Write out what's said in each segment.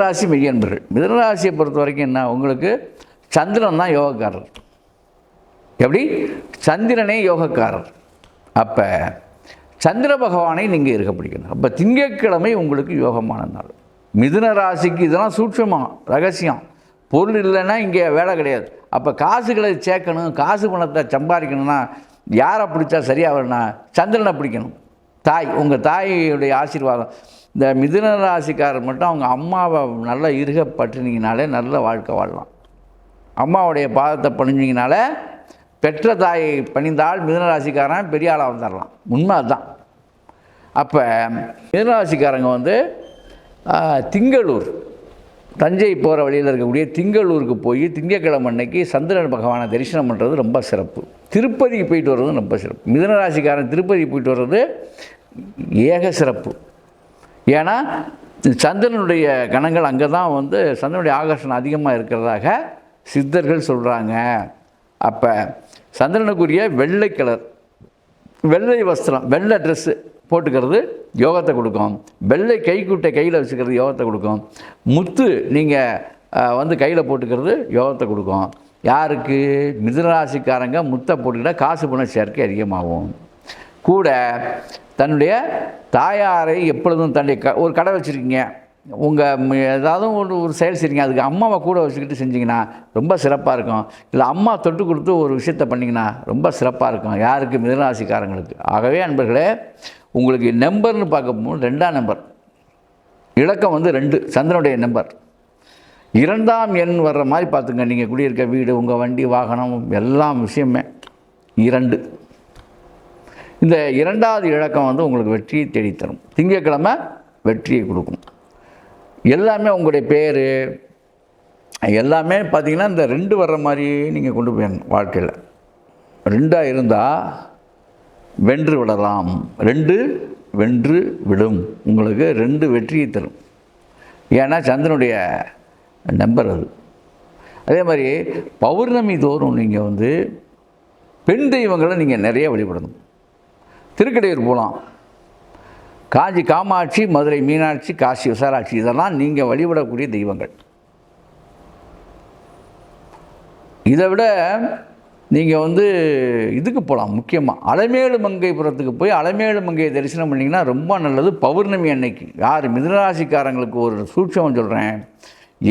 ராசி மெய்யன்பர்கள். மிதுன ராசியை பொறுத்த வரைக்கும் என்ன, உங்களுக்கு சந்திரன் தான் யோகக்காரர். எப்படி? சந்திரனே யோகக்காரர். அப்போ சந்திர பகவானை நீங்கள் இருக்க பிடிக்கணும். அப்போ திங்கட்கிழமை உங்களுக்கு யோகமான நாள். மிதுன ராசிக்கு இதெல்லாம் சூட்சமாக ரகசியம். பொருள் இல்லைன்னா இங்கே வேலை கிடையாது. அப்போ காசுகளை சேர்க்கணும், காசு பணத்தை சம்பாதிக்கணும்னா யாரை பிடிச்சா சரியாக வரணும்னா சந்திரனை பிடிக்கணும். தாய், உங்கள் தாயுடைய ஆசீர்வாதம். இந்த மிதுன ராசிக்காரர் மட்டும் அவங்க அம்மாவை நல்லா இருக பற்றினீங்கனாலே நல்ல வாழ்க்கை வாழலாம். அம்மாவுடைய பாதத்தை பணிஞ்சிங்கனாலே, பெற்ற தாயை பணிந்தால் மிதுன ராசிக்காரன் பெரிய ஆளாக வந்துடலாம். உண்மை அதுதான். அப்போ மிதுன ராசிக்காரங்க வந்து திங்களூர், தஞ்சை போகிற வழியில் இருக்கக்கூடிய திங்களூருக்கு போய் திங்கட்கிழமை அன்னைக்கு சந்திரன் பகவானை தரிசனம் பண்ணுறது ரொம்ப சிறப்பு. திருப்பதிக்கு போயிட்டு வர்றது ரொம்ப சிறப்பு. மிதுன ராசிக்காரன் திருப்பதி போயிட்டு வர்றது ஏக சிறப்பு. ஏன்னா சந்திரனுடைய கணங்கள் அங்கே தான் வந்து சந்திரனுடைய ஆகர்ஷணம் அதிகமாக இருக்கிறதாக சித்தர்கள் சொல்கிறாங்க. அப்போ சந்திரனுக்குரிய வெள்ளை கலர், வெள்ளை வஸ்திரம், வெள்ளை ட்ரெஸ்ஸு போட்டுக்கிறது யோகத்தை கொடுக்கும். வெள்ளை கைக்குட்டை கையில் வச்சுக்கிறது யோகத்தை கொடுக்கும். முத்து நீங்கள் வந்து கையில் போட்டுக்கிறது யோகத்தை கொடுக்கும். யாருக்கு? மிதுனராசிக்காரங்க முத்தை போட்டுக்கிட்டால் காசு பண சேர்க்கை அதிகமாகும். கூட தன்னுடைய தாயாரை எப்பொழுதும் தன்னுடைய ஒரு கடை வச்சுருக்கீங்க, உங்கள் ஏதாவது ஒரு செயல் செய்றீங்க, அதுக்கு அம்மாவை கூட வச்சுக்கிட்டு செஞ்சிங்கன்னா ரொம்ப சிறப்பாக இருக்கும். இல்லை அம்மா தொட்டு கொடுத்து ஒரு விஷயத்தை பண்ணிங்கன்னா ரொம்ப சிறப்பாக இருக்கும். யாருக்கு? மிதுனராசிக்காரங்களுக்கு. ஆகவே அன்பர்களே, உங்களுக்கு நம்பர்னு பார்க்கும்போது 2ஆம் நம்பர், இலக்கம் வந்து 2, சந்திரனுடைய நம்பர். 2ஆம் எண் வர்ற மாதிரி பார்த்துங்க. நீங்கள் குடியிருக்க வீடு, உங்கள் வண்டி, வாகனம், எல்லாம் விஷயமே 2. இந்த 2வது இலக்கம் வந்து உங்களுக்கு வெற்றியை தேடித்தரும். திங்கட்கிழமை வெற்றியை கொடுக்கும். எல்லாமே உங்களுடைய பேர் எல்லாமே பார்த்திங்கன்னா இந்த 2 வர்ற மாதிரி நீங்கள் கொண்டு போயிடணும். வாழ்க்கையில் 2ஆக இருந்தால் வென்று விடலாம். 2 வென்று விடும். உங்களுக்கு 2 வெற்றியை தரும். ஏன்னா சந்திரனுடைய நம்பர் அது. அதே மாதிரி பௌர்ணமி தோறும் நீங்கள் வந்து பெண் தெய்வங்களை நீங்கள் நிறைய வழிபடணும். திருக்கடையூர் போகலாம், காஞ்சி காமாட்சி, மதுரை மீனாட்சி, காசி விசாலாட்சி, இதெல்லாம் நீங்கள் வழிபடக்கூடிய தெய்வங்கள். இதை விட நீங்கள் வந்து இதுக்கு போகலாம். முக்கியமாக அலமேலு மங்கைபுரத்துக்கு போய் அலமேலு மங்கையை தரிசனம் பண்ணிங்கன்னா ரொம்ப நல்லது. பௌர்ணமி அன்னைக்கு. யார்? மிதுனராசிக்காரங்களுக்கு ஒரு சூட்சம் சொல்கிறேன்.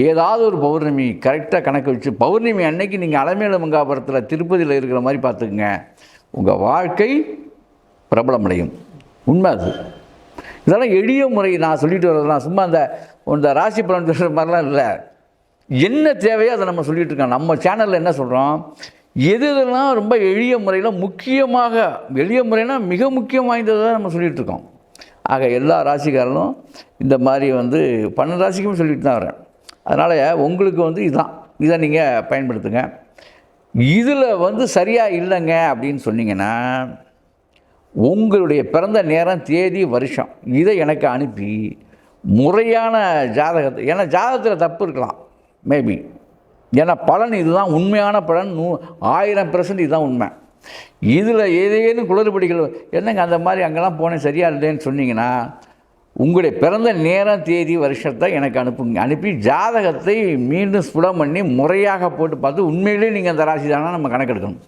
ஏதாவது ஒரு பௌர்ணமி கரெக்டாக கணக்கு வச்சு பௌர்ணமி அன்னைக்கு நீங்கள் அலமேலு மங்காபுரத்தில் திருப்பதியில் இருக்கிற மாதிரி பார்த்துக்குங்க. உங்கள் வாழ்க்கை பிரபலமடையும். உண்மை அது. இதெல்லாம் எளிய முறை. நான் சொல்லிட்டு வர்றதுலாம் சும்மா இந்த ராசி பலன் சொல்கிற மாதிரிலாம் இல்லை. என்ன தேவையோ அதை நம்ம சொல்லிகிட்டு இருக்கோம். நம்ம சேனலில் என்ன சொல்கிறோம், எதுலாம் ரொம்ப எளிய முறையில், முக்கியமாக எளிய முறைனா மிக முக்கியம் வாய்ந்ததாக நம்ம சொல்லிகிட்டு இருக்கோம். ஆக எல்லா ராசிக்காரர்களும் இந்த மாதிரி வந்து 12 ராசிக்கும் சொல்லிட்டு தான் வரேன். அதனால் உங்களுக்கு வந்து இதுதான், இதை நீங்கள் பயன்படுத்துங்க. இதில் வந்து சரியாக இல்லைங்க அப்படின்னு சொன்னீங்கன்னா உங்களுடைய பிறந்த நேரம், தேதி, வருஷம் இதை எனக்கு அனுப்பி முறையான ஜாதகத்தை, ஏன்னா ஜாதகத்தில் தப்பு இருக்கலாம் மேபி, ஏன்னா பலன் இதுதான் உண்மையான பலன், 1000% இதுதான் உண்மை. இதில் ஏதேனும் குளறுபடிகள் என்னங்க அந்த மாதிரி அங்கெல்லாம் போனேன் சரியாக இல்லைன்னு சொன்னீங்கன்னா உங்களுடைய பிறந்த நேரம், தேதி, வருஷத்தை எனக்கு அனுப்புங்க. அனுப்பி ஜாதகத்தை மீண்டும் ஸ்புடம் பண்ணி முறையாக போட்டு பார்த்து உண்மையிலே நீங்கள் அந்த ராசி தானே நம்ம கணக்கெடுக்கணும்.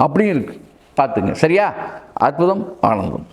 அப்படியும் இருக்குது, பார்த்துங்க. சரியா? அற்புதம், ஆனந்தம்.